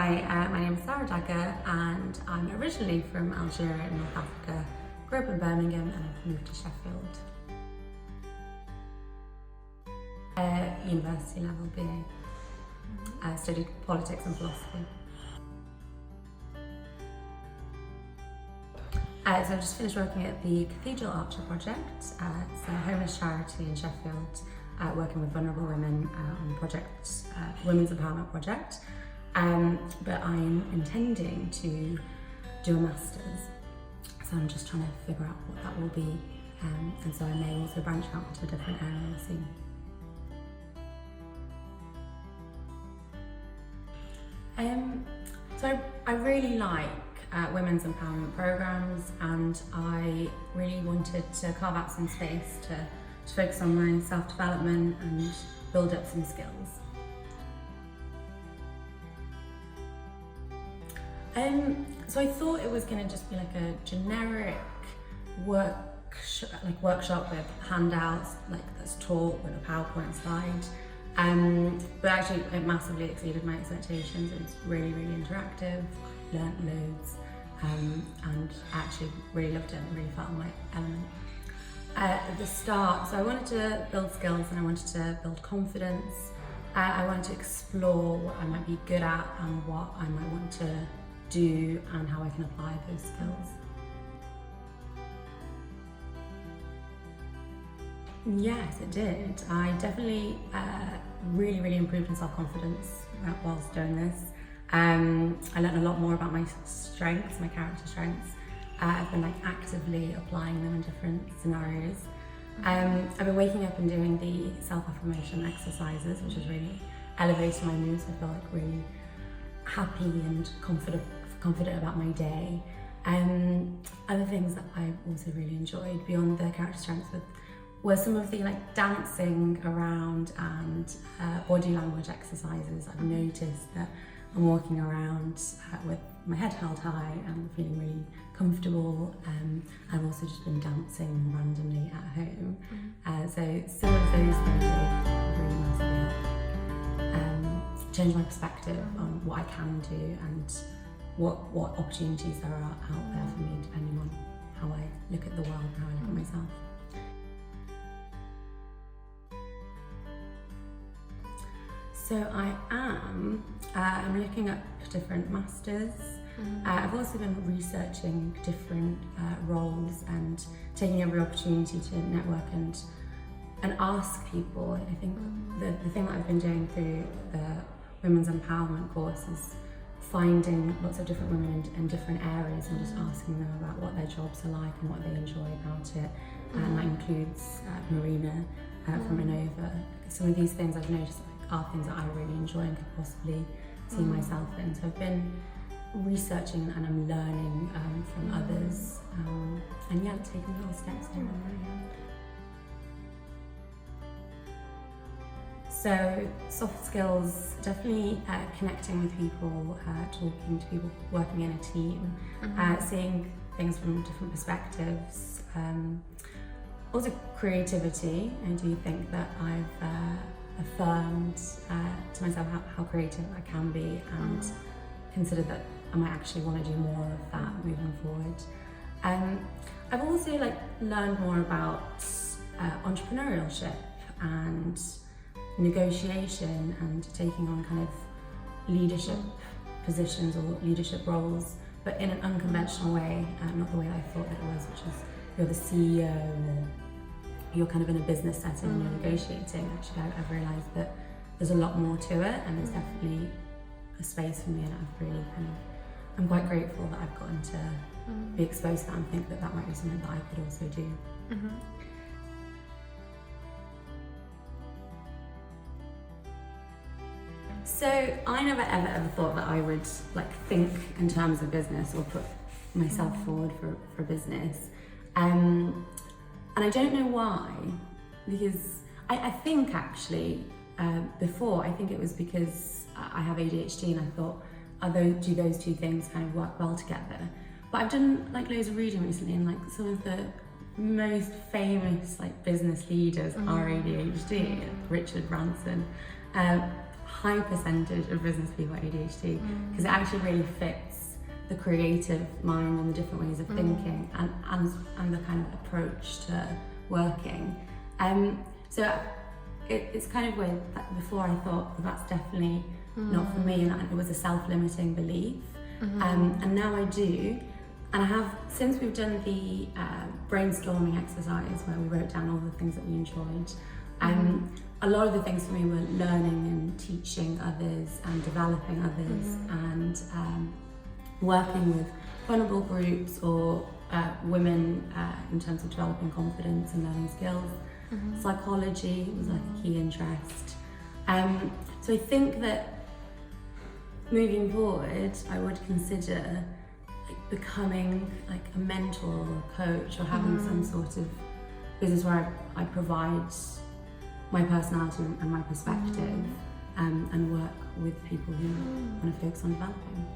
Hi, my name is Sarah Dagger and I'm originally from Algeria in North Africa. Grew up in Birmingham and I've moved to Sheffield. University level BA. I studied politics and philosophy. So I've just finished working at the Cathedral Archer Project. It's a homeless charity in Sheffield, working with vulnerable women on the project, Women's Empowerment Project. But I'm intending to do a master's, so I'm just trying to figure out what that will be, and so I may also branch out into a different area soon. So I really like women's empowerment programs, and I really wanted to carve out some space to focus on my self-development and build up some skills. So I thought it was going to just be like a generic workshop with handouts, that's taught with a PowerPoint slide. But actually it massively exceeded my expectations. It was really, really interactive, learnt loads, and actually really loved it and really felt my element. At the start, so I wanted to build skills and I wanted to build confidence. I wanted to explore what I might be good at and what I might want to do and how I can apply those skills. Yes, it did. I definitely really, really improved in self-confidence whilst doing this. I learned a lot more about my strengths, my character strengths. I've been actively applying them in different scenarios. I've been waking up and doing the self-affirmation exercises, which has really elevated my mood, so I feel really happy and confident about my day. Other things that I also really enjoyed beyond the character strengths were some of the dancing around and body language exercises. I've noticed that I'm walking around with my head held high and feeling really comfortable. I've also just been dancing randomly at home. So some of those things really massively help change my perspective on what I can do and what opportunities there are out there for me, depending on how I look at the world and how I look at myself. So I'm looking up different masters. I've also been researching different roles and taking every opportunity to network and ask people. I think the thing that I've been doing through the Women's Empowerment course is finding lots of different women in different areas and just asking them about what their jobs are like and what they enjoy about it. And that includes Marina from Innova. Some of these things I've noticed are things that I really enjoy and could possibly see myself in. So I've been researching and I'm learning from others, and taking little steps here and there. So soft skills, definitely connecting with people, talking to people, working in a team, seeing things from different perspectives. Also creativity. I do think that I've affirmed to myself how creative I can be and consider that I might actually want to do more of that moving forward. I've also learned more about entrepreneurship and negotiation and taking on kind of leadership positions or leadership roles, but in an unconventional way, not the way I thought that it was, which is you're the CEO or you're kind of in a business setting and you're negotiating. Actually, I've realised that there's a lot more to it, and there's definitely a space for me, and I'm quite grateful that I've gotten to be exposed to that and think that that might be something that I could also do. So I never ever thought that I would think in terms of business or put myself forward for business. And I don't know why, because I think actually before, I think it was because I have ADHD and I thought, do those two things kind of work well together? But I've done loads of reading recently, and some of the most famous business leaders are ADHD. Richard Branson, high percentage of business people with ADHD because it actually really fits the creative mind and the different ways of thinking and the kind of approach to working. So it's kind of weird that before I thought that's definitely not for me, and it was a self-limiting belief. And now I do. And I have, since we've done the brainstorming exercise where we wrote down all the things that we enjoyed, a lot of the things for me were learning and teaching others and developing others and working with vulnerable groups or women in terms of developing confidence and learning skills. Psychology was like a key interest. So I think that moving forward, I would consider becoming like a mentor or a coach or having some sort of business where I provide my personality and my perspective and work with people who want to focus on developing.